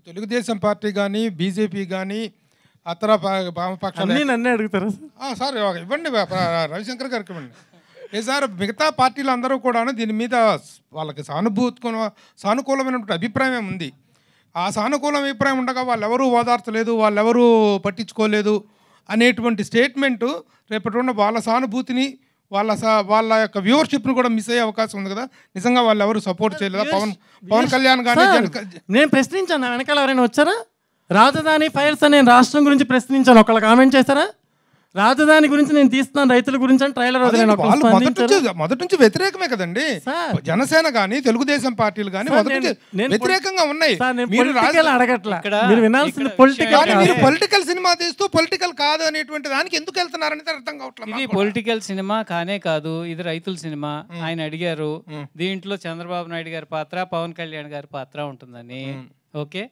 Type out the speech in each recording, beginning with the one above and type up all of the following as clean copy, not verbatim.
Telugu Desam party కానీ BJP కానీ అతర వామపక్షాలు అన్నీ నన్నే అడుగుతారా సార్ ఇవ్వండి రవిశంకర్ గారికి ఇవ్వండి. ఏ సార్ మిగతా పార్టీలు అందరూ కూడాను దీని మీద వాళ్ళకి సానుకూలమైనటువంటి అభిప్రాయం ఉంది. ఆ సానుకూల అభిప్రాయం ఉండగా వాళ్ళెవరూ ఓదార్చలేదు, వాళ్ళెవరూ పట్టించుకోలేదు అనేటువంటి స్టేట్మెంటు రేపటి వాళ్ళ సానుభూతిని వాళ్ళ యొక్క వ్యూవర్షిప్ను కూడా మిస్ అయ్యే అవకాశం ఉంది కదా. నిజంగా వాళ్ళు ఎవరు సపోర్ట్ చేయలేదా? పవన్ కళ్యాణ్ కానీ నేను ప్రశ్నించాను, వెనకాల ఎవరైనా వచ్చారా? రాజధాని ఫైల్స్ అని నేను రాష్ట్రం గురించి ప్రశ్నించాను, ఒకళ్ళు కామెంట్ చేశారా? రాజధాని గురించి నేను తీస్తున్నాను రైతుల గురించి అని ట్రైలర్ మొదటి నుంచి వ్యతిరేకమే కదండి. జనసేన కానీ తెలుగుదేశం పార్టీలు కానీ వ్యతిరేకంగా ఉన్నాయి. మీరు పొలిటికల్ సినిమా తీస్తూ పొలిటికల్ కాదు అనేటువంటి దానికి ఎందుకు వెళ్తున్నారనేది అర్థం కావట్లేదు. ఇది పొలిటికల్ సినిమా కానే కాదు, ఇది రైతుల సినిమా. ఆయన అడిగారు దీంట్లో చంద్రబాబు నాయుడు గారి పాత్ర, పవన్ కళ్యాణ్ గారి పాత్ర ఉంటుందని. ఓకే,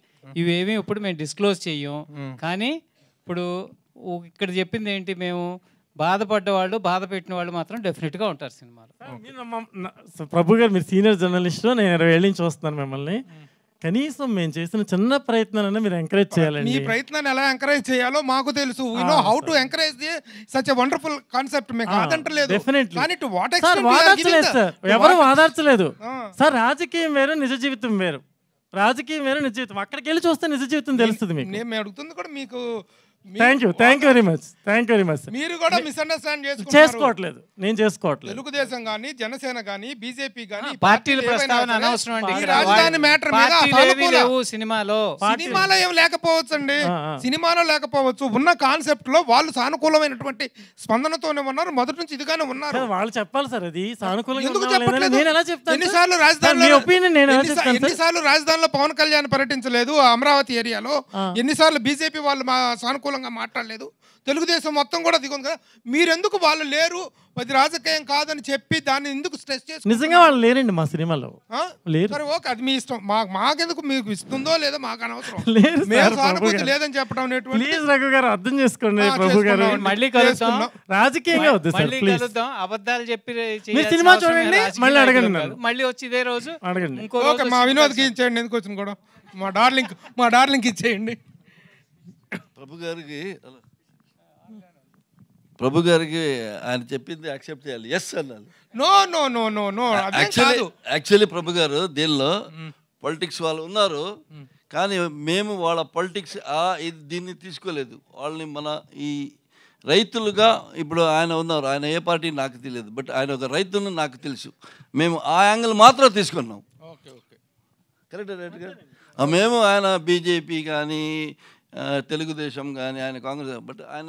ఇవేమి ఇప్పుడు మేము డిస్క్లోజ్ చెయ్యం. కానీ ఇప్పుడు ఇక్కడ చెప్పింది ఏంటి, మేము బాధపడ్డ వాళ్ళు, బాధ పెట్టిన వాళ్ళు మాత్రం డెఫినెట్గా ఉంటారు సినిమాలో. ప్రభు గారు మీరు సీనియర్ జర్నలిస్టు, నేను 20 ఏళ్ళ నుంచి చూస్తున్నాను మిమ్మల్ని. కనీసం మేము చేసిన చిన్న ప్రయత్నాలన్నా మీరు ఎంకరేజ్ చేయాలండి. మీ ప్రయత్నాన్ని ఎలా ఎంకరేజ్ చేయాలో మాకు తెలుసు. We know how to encourage such a wonderful concept. మేము కాదంటలేదు, కానీ టు వాట్ ఎక్స్టెంట్ వాదార్చలేదు సార్, ఎవరు వాదార్చలేదు సార్. రాజకీయం వేరు, నిజ జీవితం వేరు. రాజకీయం వేరు, నిజ జీవితం. అక్కడికి వెళ్ళి చూస్తే నిజ జీవితం తెలుస్తుంది మీకు. మేము అడుగుతుంది కూడా మీకు. Thank you very much. మీరు కూడా మిస్అండర్స్టాండ్ చేసుకోవట్లేదు, నేను చేసుకోవట్లేదు. తెలుగుదేశం కానీ జనసేన కానీ బీజేపీ కానీ పార్టీల ప్రస్తావన అనవసరం అండి. రాజధాని మ్యాటర్ మీద సినిమాలో ఏం లేకపోవచ్చు అండి, సినిమాలో లేకపోవచ్చు. ఉన్న కాన్సెప్ట్ లో వాళ్ళు సానుకూలమైనటువంటి స్పందనతోనే ఉన్నారు, మొదటి నుంచి ఇదిగానే ఉన్నారు. వాళ్ళు చెప్పాలి సార్, అది సానుకూలంగా. ఎన్నిసార్లు రాజధానిలో పవన్ కళ్యాణ్ పర్యటించలేదు, అమరావతి ఏరియాలో ఎన్నిసార్లు బీజేపీ వాళ్ళు సానుకూలంగా మాట్లాడలేదు, తెలుగుదేశం మొత్తం కూడా దిగుంది కదా. మీరెందుకు వాళ్ళు లేరు, అది రాజకీయం కాదని చెప్పి దాన్ని ఎందుకు స్ట్రెస్ చేసి? నిజంగా వాళ్ళు లేరండి మా సినిమాలో, లేరు. సరే ఓకే, అది మీ ఇష్టం. మాకెందుకు, మీకు ఇస్తుందో లేదో మాకు అనవసరం. సానుభూతి లేదని చెప్పడం ప్లీజ్ రఘు గారు అర్థం చేసుకోండి. ప్రభు గారు మళ్ళీ కలుద్దాం, రాజకీయంగా వద్దు సార్, మళ్ళీ కలుద్దాం. అబద్ధాలు చెప్పి మీరు సినిమా చూడండి, మళ్ళీ అడగండి, మళ్ళీ వచ్చి ఇదే రోజు అడగండి. ఓకే, మా వినోద్కి ఇచ్చేయండి, ఎందుకు వచ్చింది కూడా మా డార్లింగ్ ఇచ్చేయండి. ప్రభు గారికి ఆయన చెప్పింది యాక్సెప్ట్ చేయాలి, ఎస్ అన్నాను. యాక్చువల్లీ ప్రభు గారు దీనిలో పొలిటిక్స్ వాళ్ళు ఉన్నారు, కానీ మేము వాళ్ళ పొలిటిక్స్ దీన్ని తీసుకోలేదు. వాళ్ళని మన ఈ రైతులుగా ఇప్పుడు ఆయన ఉన్నారు, ఆయన ఏ పార్టీ నాకు తెలియదు, బట్ ఆయన ఒక రైతులను నాకు తెలుసు. మేము ఆ యాంగిల్ మాత్రం తీసుకున్నాం. కరెక్ట్. మేము ఆయన బీజేపీ కానీ తెలుగుదేశం కానీ ఆయన కాంగ్రెస్, బట్ ఆయన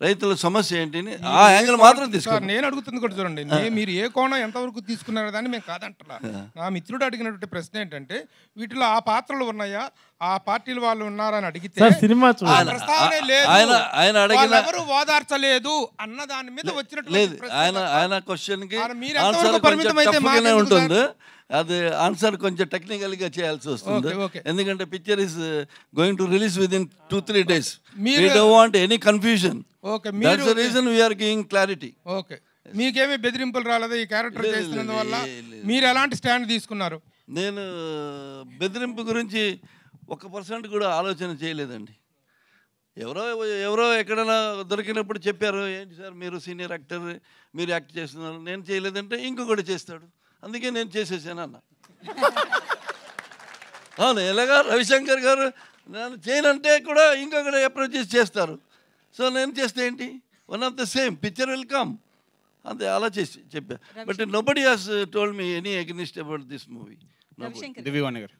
రైతుల సమస్య ఏంటి ఆ యాంగిల్ మాత్రం తీసుకున్నారు. నేను అడుగుతుంది కూడా చూడండి, మీరు ఏ కోణం ఎంతవరకు తీసుకున్నారో దాన్ని మేము కాదంటున్నా. నా మిత్రుడు అడిగినటువంటి ప్రశ్న ఏంటంటే, వీటిలో ఆ పాత్రలు ఉన్నాయా, ఆ పార్టీలు వాళ్ళు ఉన్నారని అడిగితే ప్రస్తావనే లేదు, ఆయన అడిగిన ఎవరు ఓదార్చలేదు అన్న దాని మీద వచ్చినట్టు లేదు. ఆయన క్వశ్చన్ కి ఆన్సర్ ఉంటుంది, అది ఆన్సర్ కొంచెం టెక్నికల్గా చేయాల్సి వస్తుంది. ఎందుకంటే picture is going to release with in 2-3 days. We don't want any confusion. That's the reason we are giving clarity. Okay, మీకేమీ బెదిరింపులు రాలేదు ఈ క్యారెక్టర్ చేస్తున్నందువల్ల? మీరు ఎలాంటి స్టాండ్ తీసుకున్నారు? నేను బెదిరింపు గురించి 1% కూడా ఆలోచన చేయలేదండి. ఎవరో ఎక్కడైనా దొరికినప్పుడు చెప్పారు, ఏంటి సార్ మీరు సీనియర్ యాక్టర్, మీరు యాక్ట్ చేస్తున్నారు. నేను చేయలేదంటే ఇంకొకటి చేస్తాడు, అందుకే నేను చేసేసాను అన్న. అవును, ఎలాగా రవిశంకర్ గారు నేను చేయనంటే కూడా ఇంకొకటి అప్రోచ్ చేస్తారు. సో నేను చేస్తే ఏంటి, one of the same picture will come, అంతే అలా చేసి చెప్పా. But nobody has told me any against about this movie. Divyavani గారు